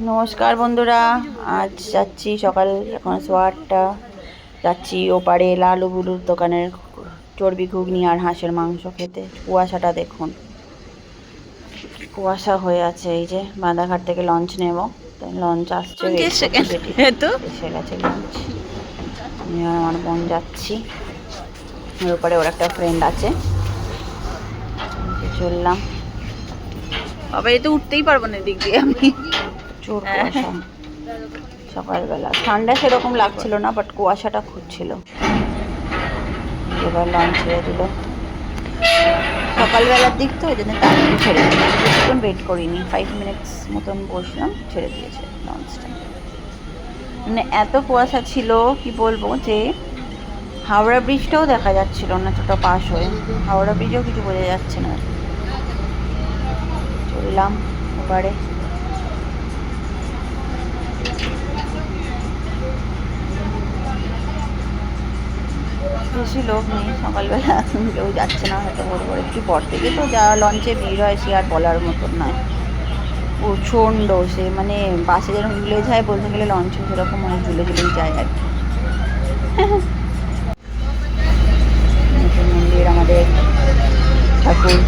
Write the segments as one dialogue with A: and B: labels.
A: নমস্কার বন্ধুরা, আজ যাচ্ছি সকাল এখন 8:15 যাচ্ছি ওপারে লালু বুলুর দোকানের চর্বি ঘুগনি আর হাঁসের মাংস খেতে। কুয়াশাটা দেখুন, কুয়াশা হয়ে আছে। এই যে বাঁধাঘাট থেকে লঞ্চ নেব, তাই লঞ্চ আসছে, এসে গেছে লঞ্চ। আমি আর আমার বোন যাচ্ছি, ওর ওপারে ওর একটা ফ্রেন্ড আছে, চললাম।
B: বাবা এই তো উঠতেই পারবো না দিক দিয়ে আমি।
A: প্রচুর কুয়াশা সকালবেলা, ঠান্ডা সেরকম লাগছিল না, বাট কুয়াশাটা খুব ছিল। এবার লঞ্চ ছেড়ে দিল, সকালবেলার দিক তো ওই জন্য তাড়াতাড়ি ছেড়ে দিল, কিছুক্ষণ ওয়েট করিনি, 5 মিনিটস মতন বসলাম, ছেড়ে দিয়েছে লঞ্চটা। মানে এত কুয়াশা ছিল কি বলবো, যে হাওড়া ব্রিজটাও দেখা যাচ্ছিল না ছোটো পাশ হয়ে, হাওড়া ব্রিজেও কিছু বোঝা যাচ্ছে না। চললাম ওপারে, বেশি লোক নেই সকালবেলা, কেউ যাচ্ছে না হয়তো, ভোর একটু পর থেকে তো যা লঞ্চে ভিড় হয় সে আর বলার মতন নয়, প্রচণ্ড। সে মানে বাসে যেরকম ঝুলে যায়, বলতে গেলে লঞ্চে সেরকম অনেক ঝুলেই যায় আর কি। মন্দির আমাদের ঠাকুর,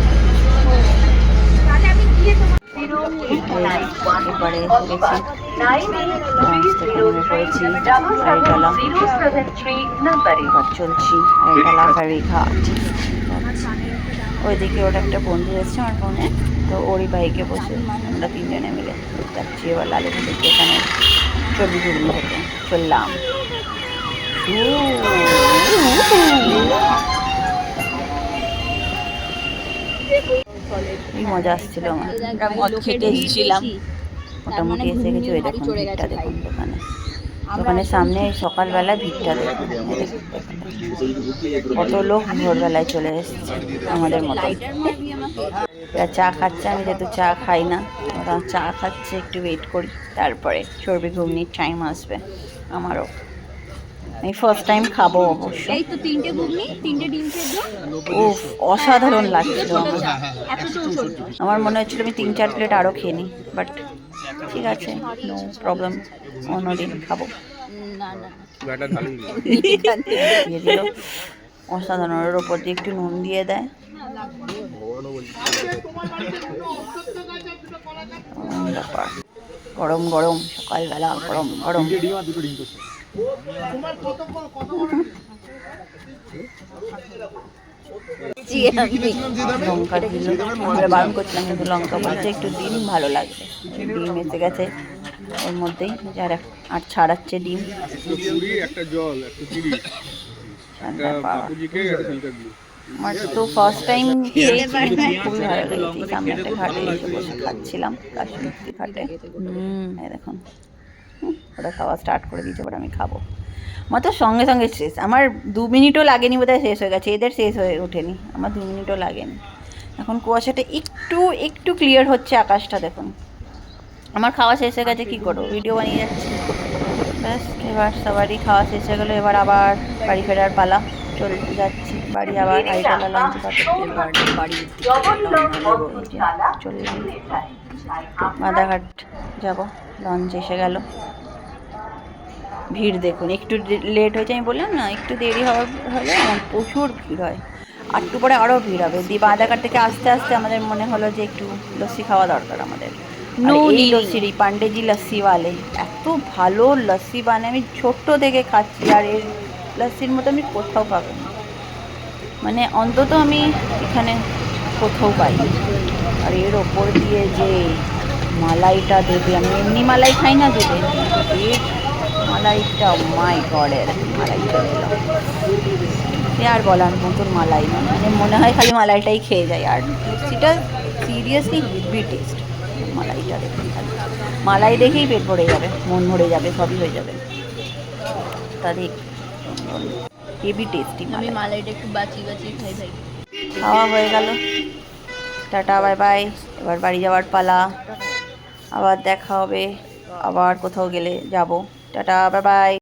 A: এবারে এসে গেছি, লঞ্চ থেকে নেমে পড়েছি ফেরিটালা, এবার চলছি ফেরিটালা ফেরিঘাট। ওইদিকে ওর একটা বন্ধু এসছে আমার ফোনে, তো ওরই বাইকে বসে আমরা 3 জনে মিলে যাচ্ছি এবার লালুপুরের যেখানে চর্বি ঘুগনি খেতে। চললাম, এই মজা আসছিল আমার, মদ খেতে এসেছিলাম, মোটামুটি এসে গেছি। ওই দেখুন ভিড়টা দেখুন, দোকানের সামনে সকালবেলা ভিড়টা দেখুন, কত লোক ভোরবেলায় চলে এসেছে আমাদের মতো। এরা চা খাচ্ছে, আমি যেহেতু চা খাই না, ওরা চা খাচ্ছে, একটু ওয়েট করি, তারপরে চর্বি ঘুগনির টাইম আসবে আমারও। আমি ফার্স্ট টাইম খাবো অবশ্য।
B: এই তো 3টে ঘুগনি, 3টে ডিম সেদ্ধ।
A: উফ, অসাধারণ লাগছিল আমার মনে হচ্ছিল আমি 3-4 প্লেট আরও খেয়ে নিই, বাট ঠিক আছে, নো প্রবলেম, অন্যদিন খাবো। দিয়ে দিল অসাধারণ, ওর ওপর দিয়ে একটু নুন দিয়ে দেয়, ব্যাপার। গরম গরম সকালবেলা, গরম গরম। লঙ্কা দিল, আমরা বারণ করছিলাম কিন্তু লঙ্কা বলছে একটু দিন, ভালো লাগবে। ডিম এসে গেছে ওর মধ্যেই, যার আর ছাড়াচ্ছে ডিম। আমার তো ফার্স্ট টাইম খুবই ভালো লেগেছে। সামনে একটা ঘাটে এসে বসে খাচ্ছিলাম, কাশ্মীর ঘাটে। দেখুন ওরা খাওয়া স্টার্ট করে দিয়েছে, এবার আমি খাবো। আমার তো সঙ্গে সঙ্গে শেষ, আমার 2 মিনিটও লাগেনি, বোধহয় শেষ হয়ে গেছে। এদের শেষ হয়ে ওঠেনি, আমার 2 মিনিটও লাগেনি। এখন কুয়াশাটা একটু ক্লিয়ার হচ্ছে, আকাশটা দেখুন। আমার খাওয়া শেষ হয়ে গেছে, কী করবো, ভিডিও বানিয়ে যাচ্ছি। ব্যাস, এবার সবারই খাওয়া শেষ হয়ে গেলো, এবার আবার বাড়ি ফেরার পালা। চলতে যাচ্ছি বাড়ি, আবার বাড়িটালা লঞ্চ চললাম, বাঁধাঘাট যাব, লঞ্চ এসে গেল। ভিড় দেখুন, একটু লেট হয়েছে, আমি বললাম না একটু দেরি হলে আমার প্রচুর ভিড় হয়, আর একটু পরে আরও ভিড় হবে। দিয়ে বাঁধাঘাট থেকে আস্তে আস্তে আমাদের মনে হলো যে একটু লস্যি খাওয়া দরকার আমাদের। এই লস্যির, এই পান্ডেজি লস্যিওয়ালে এত ভালো লস্যি বানায়, আমি ছোট্ট থেকে খাচ্ছি, আর এর লস্যির মতো আমি কোথাও পাবো না, মানে অন্তত আমি এখানে কোথাও পাইনি। আর এর ওপর দিয়ে যে মালাইটা দেবে, আমি এমনি মালাই খাই না, দেবে এর মালাইটা, মাই গডের মালাইটা দিলাম, সে আর বলার মতন মালাই না, মানে মনে হয় খালি মালাইটাই খেয়ে যায়। আর সেটা সিরিয়াসলি হেভি টেস্ট, মালাইটা দেখুন, খালি মালাই দেখেই পেট ভরে যাবে, মন ভরে যাবে, সবই হয়ে যাবে। তাদের হেভি টেস্টি,
B: আমি মালাইটা একটু বাঁচিয়ে খাই ভাই।
A: খাওয়া হয়ে গেল, টাটা বাই বাই, এবার বাড়ি যাওয়ার পালা। আবার দেখা হবে, আবার কোথাও গেলে যাব, টাটা বাই বাই।